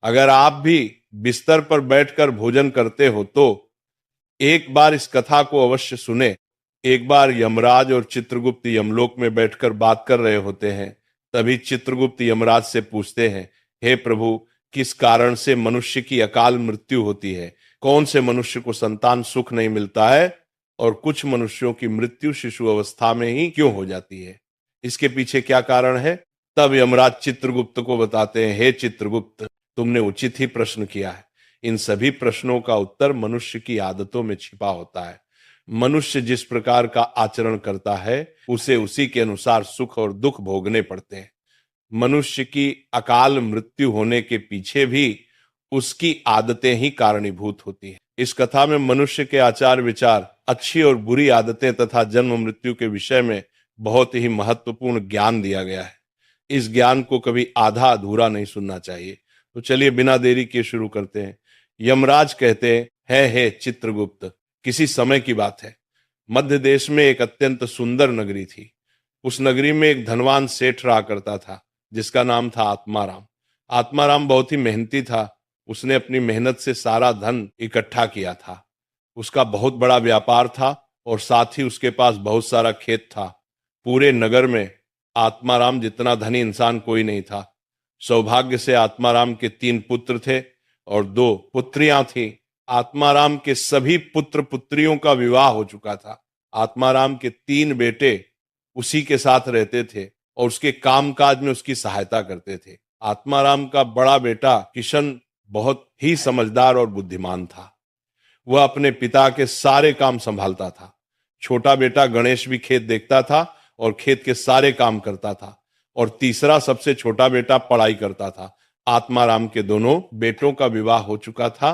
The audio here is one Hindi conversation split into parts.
अगर आप भी बिस्तर पर बैठकर भोजन करते हो तो एक बार इस कथा को अवश्य सुने। एक बार यमराज और चित्रगुप्त यमलोक में बैठकर बात कर रहे होते हैं। तभी चित्रगुप्त यमराज से पूछते हैं, हे प्रभु, किस कारण से मनुष्य की अकाल मृत्यु होती है? कौन से मनुष्य को संतान सुख नहीं मिलता है और कुछ मनुष्यों की मृत्यु शिशु अवस्था में ही क्यों हो जाती है? इसके पीछे क्या कारण है? तब यमराज चित्रगुप्त को बताते हैं, हे चित्रगुप्त, तुमने उचित ही प्रश्न किया है। इन सभी प्रश्नों का उत्तर मनुष्य की आदतों में छिपा होता है। मनुष्य जिस प्रकार का आचरण करता है उसे उसी के अनुसार सुख और दुख भोगने पड़ते हैं। मनुष्य की अकाल मृत्यु होने के पीछे भी उसकी आदतें ही कारणीभूत होती हैं। इस कथा में मनुष्य के आचार विचार, अच्छी और बुरी आदतें तथा जन्म मृत्यु के विषय में बहुत ही महत्वपूर्ण ज्ञान दिया गया है। इस ज्ञान को कभी आधा अधूरा नहीं सुनना चाहिए। तो चलिए बिना देरी किए शुरू करते हैं। यमराज कहते हैं, हे चित्रगुप्त, किसी समय की बात है। मध्य देश में एक अत्यंत सुंदर नगरी थी। उस नगरी में एक धनवान सेठ रहा करता था जिसका नाम था आत्माराम। आत्माराम बहुत ही मेहनती था। उसने अपनी मेहनत से सारा धन इकट्ठा किया था। उसका बहुत बड़ा व्यापार था और साथ ही उसके पास बहुत सारा खेत था। पूरे नगर में आत्माराम जितना धनी इंसान कोई नहीं था। सौभाग्य से आत्माराम के 3 पुत्र थे और 2 पुत्रियां थीं। आत्माराम के सभी पुत्र पुत्रियों का विवाह हो चुका था। आत्माराम के 3 बेटे उसी के साथ रहते थे और उसके कामकाज में उसकी सहायता करते थे। आत्माराम का बड़ा बेटा किशन बहुत ही समझदार और बुद्धिमान था। वह अपने पिता के सारे काम संभालता था। छोटा बेटा गणेश भी खेत देखता था और खेत के सारे काम करता था। और तीसरा सबसे छोटा बेटा पढ़ाई करता था। आत्माराम के दोनों बेटों का विवाह हो चुका था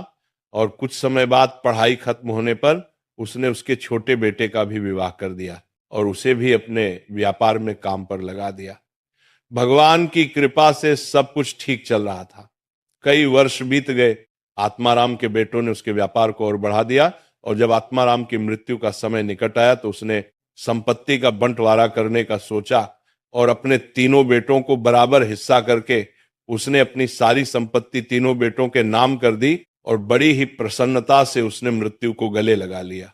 और कुछ समय बाद पढ़ाई खत्म होने पर उसने उसके छोटे बेटे का भी विवाह कर दिया और उसे भी अपने व्यापार में काम पर लगा दिया। भगवान की कृपा से सब कुछ ठीक चल रहा था। कई वर्ष बीत गए। आत्माराम के बेटों ने उसके व्यापार को और बढ़ा दिया और जब आत्माराम की मृत्यु का समय निकट आया तो उसने संपत्ति का बंटवारा करने का सोचा और अपने तीनों बेटों को बराबर हिस्सा करके उसने अपनी सारी संपत्ति तीनों बेटों के नाम कर दी और बड़ी ही प्रसन्नता से उसने मृत्यु को गले लगा लिया।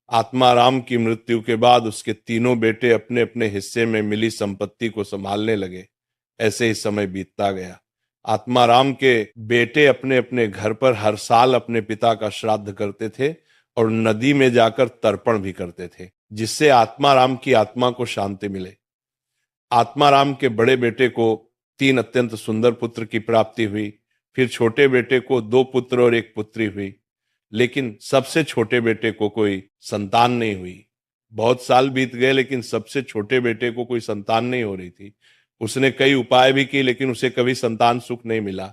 आत्माराम की मृत्यु के बाद उसके तीनों बेटे अपने अपने हिस्से में मिली संपत्ति को संभालने लगे। ऐसे ही समय बीतता गया। आत्माराम के बेटे अपने अपने घर पर हर साल अपने पिता का श्राद्ध करते थे और नदी में जाकर तर्पण भी करते थे, जिससे आत्माराम की आत्मा को शांति मिले। आत्माराम के बड़े बेटे को 3 अत्यंत सुंदर पुत्र की प्राप्ति हुई। फिर छोटे बेटे को 2 पुत्र और 1 पुत्री हुई, लेकिन सबसे छोटे बेटे को कोई संतान नहीं हुई। बहुत साल बीत गए लेकिन सबसे छोटे बेटे को कोई संतान नहीं हो रही थी। उसने कई उपाय भी किए लेकिन उसे कभी संतान सुख नहीं मिला,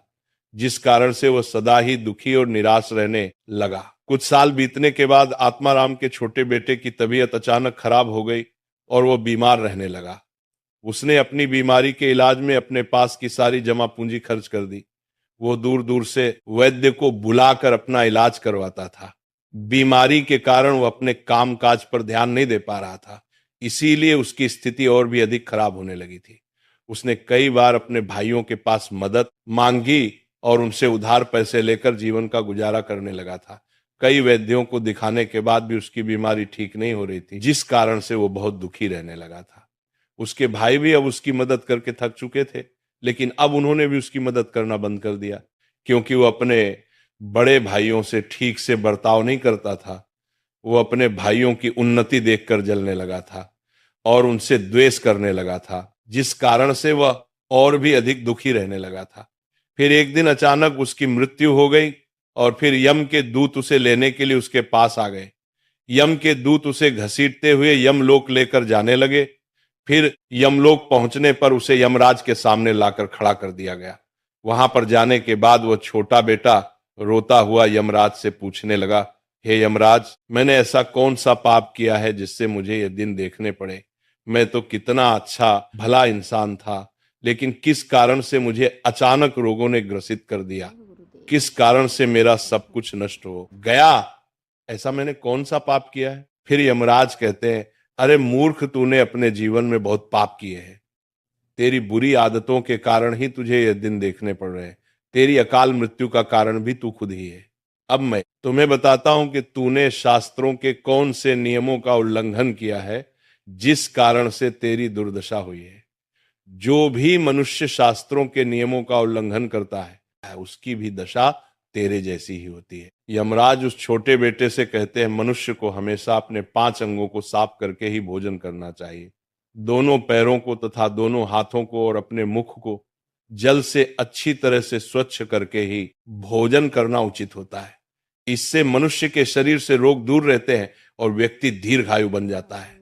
जिस कारण से वह सदा ही दुखी और निराश रहने लगा। कुछ साल बीतने के बाद आत्माराम के छोटे बेटे की तबीयत अचानक खराब हो गई और वह बीमार रहने लगा। उसने अपनी बीमारी के इलाज में अपने पास की सारी जमा पूंजी खर्च कर दी। वो दूर दूर से वैद्य को बुलाकर अपना इलाज करवाता था। बीमारी के कारण वो अपने काम काज पर ध्यान नहीं दे पा रहा था, इसीलिए उसकी स्थिति और भी अधिक खराब होने लगी थी। उसने कई बार अपने भाइयों के पास मदद मांगी और उनसे उधार पैसे लेकर जीवन का गुजारा करने लगा था। कई वैद्यों को दिखाने के बाद भी उसकी बीमारी ठीक नहीं हो रही थी, जिस कारण से वो बहुत दुखी रहने लगा था। उसके भाई भी अब उसकी मदद करके थक चुके थे, लेकिन अब उन्होंने भी उसकी मदद करना बंद कर दिया, क्योंकि वो अपने बड़े भाइयों से ठीक से बर्ताव नहीं करता था। वो अपने भाइयों की उन्नति देखकर जलने लगा था और उनसे द्वेष करने लगा था, जिस कारण से वह और भी अधिक दुखी रहने लगा था। फिर एक दिन अचानक उसकी मृत्यु हो गई और फिर यम के दूत उसे लेने के लिए उसके पास आ गए। यम के दूत उसे घसीटते हुए यमलोक लेकर जाने लगे। फिर यमलोक पहुंचने पर उसे यमराज के सामने लाकर खड़ा कर दिया गया। वहां पर जाने के बाद वह छोटा बेटा रोता हुआ यमराज से पूछने लगा, हे यमराज, मैंने ऐसा कौन सा पाप किया है जिससे मुझे ये दिन देखने पड़े? मैं तो कितना अच्छा भला इंसान था, लेकिन किस कारण से मुझे अचानक रोगों ने ग्रसित कर दिया? किस कारण से मेरा सब कुछ नष्ट हो गया? ऐसा मैंने कौन सा पाप किया है? फिर यमराज कहते हैं, अरे मूर्ख, तूने अपने जीवन में बहुत पाप किए हैं। तेरी बुरी आदतों के कारण ही तुझे ये दिन देखने पड़ रहे हैं। तेरी अकाल मृत्यु का कारण भी तू खुद ही है। अब मैं तुम्हें बताता हूं कि तूने शास्त्रों के कौन से नियमों का उल्लंघन किया है जिस कारण से तेरी दुर्दशा हुई है। जो भी मनुष्य शास्त्रों के नियमों का उल्लंघन करता है उसकी भी दशा तेरे जैसी ही होती है। यमराज उस छोटे बेटे से कहते हैं, मनुष्य को हमेशा अपने 5 अंगों को साफ करके ही भोजन करना चाहिए। दोनों पैरों को तथा दोनों हाथों को और अपने मुख को जल से अच्छी तरह से स्वच्छ करके ही भोजन करना उचित होता है। इससे मनुष्य के शरीर से रोग दूर रहते हैं और व्यक्ति दीर्घायु बन जाता है।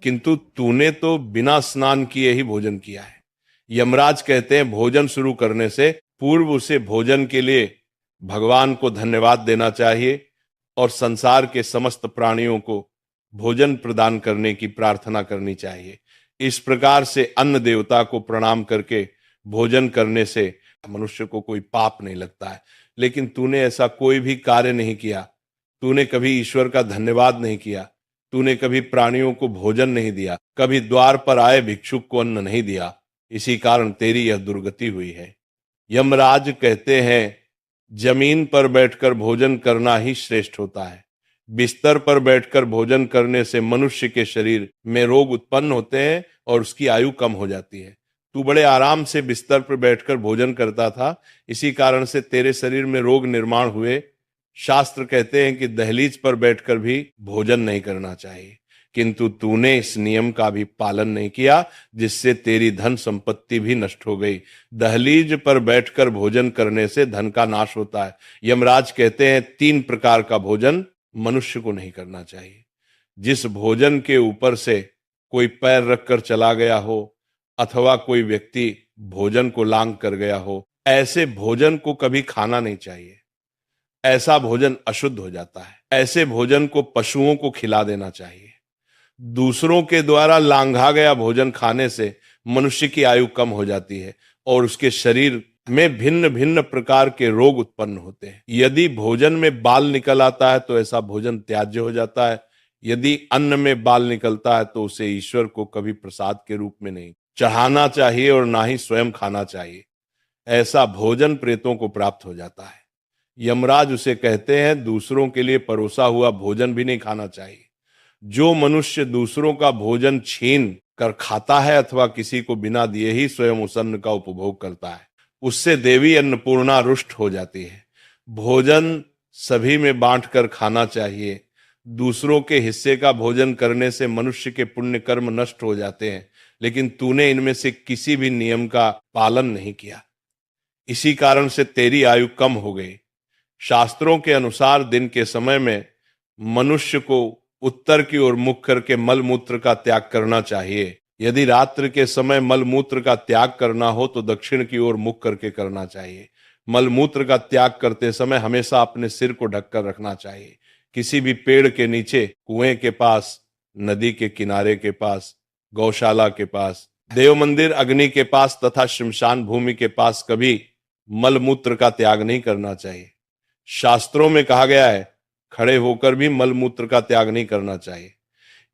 किंतु तूने तो बिना स्नान किए ही भोजन किया है। यमराज कहते हैं, भोजन शुरू करने से पूर्व उसे भोजन के लिए भगवान को धन्यवाद देना चाहिए और संसार के समस्त प्राणियों को भोजन प्रदान करने की प्रार्थना करनी चाहिए। इस प्रकार से अन्न देवता को प्रणाम करके भोजन करने से मनुष्य को कोई पाप नहीं लगता है। लेकिन तूने ऐसा कोई भी कार्य नहीं किया। तूने कभी ईश्वर का धन्यवाद नहीं किया। तूने कभी प्राणियों को भोजन नहीं दिया, कभी द्वार पर आए भिक्षुक को अन्न नहीं दिया। इसी कारण तेरी यह दुर्गति हुई है। यमराज कहते हैं, जमीन पर बैठकर भोजन करना ही श्रेष्ठ होता है। बिस्तर पर बैठकर भोजन करने से मनुष्य के शरीर में रोग उत्पन्न होते हैं और उसकी आयु कम हो जाती है। तू बड़े आराम से बिस्तर पर बैठकर भोजन करता था, इसी कारण से तेरे शरीर में रोग निर्माण हुए। शास्त्र कहते हैं कि दहलीज पर बैठकर भी भोजन नहीं करना चाहिए, किंतु तूने इस नियम का भी पालन नहीं किया, जिससे तेरी धन संपत्ति भी नष्ट हो गई। दहलीज पर बैठकर भोजन करने से धन का नाश होता है। यमराज कहते हैं, 3 प्रकार का भोजन मनुष्य को नहीं करना चाहिए। जिस भोजन के ऊपर से कोई पैर रखकर चला गया हो अथवा कोई व्यक्ति भोजन को लांघ कर गया हो, ऐसे भोजन को कभी खाना नहीं चाहिए। ऐसा भोजन अशुद्ध हो जाता है। ऐसे भोजन को पशुओं को खिला देना चाहिए। दूसरों के द्वारा लांघा गया भोजन खाने से मनुष्य की आयु कम हो जाती है और उसके शरीर में भिन्न भिन्न प्रकार के रोग उत्पन्न होते हैं। यदि भोजन में बाल निकल आता है तो ऐसा भोजन त्याज्य हो जाता है। यदि अन्न में बाल निकलता है तो उसे ईश्वर को कभी प्रसाद के रूप में नहीं चढ़ाना चाहिए और ना ही स्वयं खाना चाहिए। ऐसा भोजन प्रेतों को प्राप्त हो जाता है। यमराज उसे कहते हैं, दूसरों के लिए परोसा हुआ भोजन भी नहीं खाना चाहिए। जो मनुष्य दूसरों का भोजन छीन कर खाता है अथवा किसी को बिना दिए ही स्वयं उस अन्न का उपभोग करता है, उससे देवी अन्नपूर्णा रुष्ट हो जाती है। भोजन सभी में बांटकर खाना चाहिए। दूसरों के हिस्से का भोजन करने से मनुष्य के पुण्य कर्म नष्ट हो जाते हैं, लेकिन तूने इनमें से किसी भी नियम का पालन नहीं किया। इसी कारण से तेरी आयु कम हो गई। शास्त्रों के अनुसार दिन के समय में मनुष्य को उत्तर की ओर मुख करके मल मूत्र का त्याग करना चाहिए। यदि रात्रि के समय मल मूत्र का त्याग करना हो तो दक्षिण की ओर मुख करके करना चाहिए। मल मूत्र का त्याग करते समय हमेशा अपने सिर को ढककर रखना चाहिए। किसी भी पेड़ के नीचे, कुएं के पास, नदी के किनारे के पास, गौशाला के पास, देव मंदिर, अग्नि के पास तथा श्मशान भूमि के पास कभी मल मूत्र का त्याग नहीं करना चाहिए। शास्त्रों में कहा गया है, खड़े होकर भी मल मूत्र का त्याग नहीं करना चाहिए।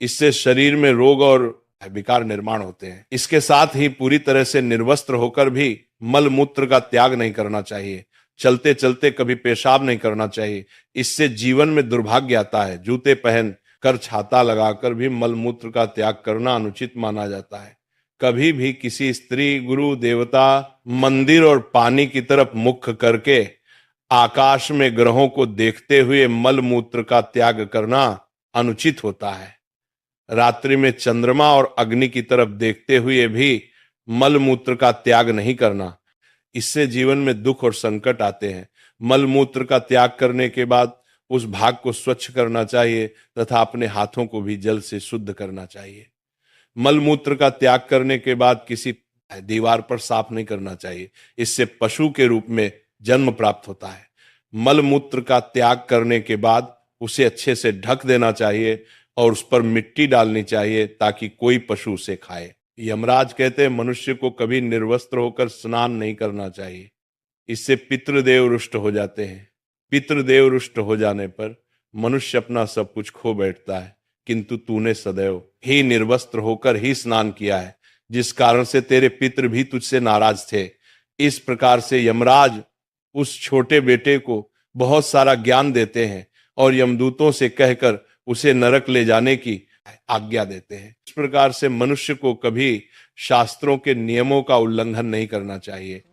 इससे शरीर में रोग और विकार निर्माण होते हैं। इसके साथ ही पूरी तरह से निर्वस्त्र होकर भी मल मूत्र का त्याग नहीं करना चाहिए। चलते चलते कभी पेशाब नहीं करना चाहिए, इससे जीवन में दुर्भाग्य आता है। जूते पहन कर, छाता लगाकर भी मल मूत्र का त्याग करना अनुचित माना जाता है। कभी भी किसी स्त्री, गुरु, देवता, मंदिर और पानी की तरफ मुख करके आकाश में ग्रहों को देखते हुए मल मूत्र का त्याग करना अनुचित होता है। रात्रि में चंद्रमा और अग्नि की तरफ देखते हुए भी मल मूत्र का त्याग नहीं करना, इससे जीवन में दुख और संकट आते हैं। मल मूत्र का त्याग करने के बाद उस भाग को स्वच्छ करना चाहिए तथा अपने हाथों को भी जल से शुद्ध करना चाहिए। मल मूत्र का त्याग करने के बाद किसी दीवार पर साफ नहीं करना चाहिए, इससे पशु के रूप में जन्म प्राप्त होता है। मल मूत्र का त्याग करने के बाद उसे अच्छे से ढक देना चाहिए और उस पर मिट्टी डालनी चाहिए ताकि कोई पशु उसे खाए। यमराज कहते हैं, मनुष्य को कभी निर्वस्त्र होकर स्नान नहीं करना चाहिए, इससे पितृदेव रुष्ट हो जाते हैं। पितृदेव रुष्ट हो जाने पर मनुष्य अपना सब कुछ खो बैठता है, किंतु तूने सदैव ही निर्वस्त्र होकर ही स्नान किया है, जिस कारण से तेरे पितृ भी तुझसे नाराज थे। इस प्रकार से यमराज उस छोटे बेटे को बहुत सारा ज्ञान देते हैं और यमदूतों से कहकर उसे नरक ले जाने की आज्ञा देते हैं। इस प्रकार से मनुष्य को कभी शास्त्रों के नियमों का उल्लंघन नहीं करना चाहिए।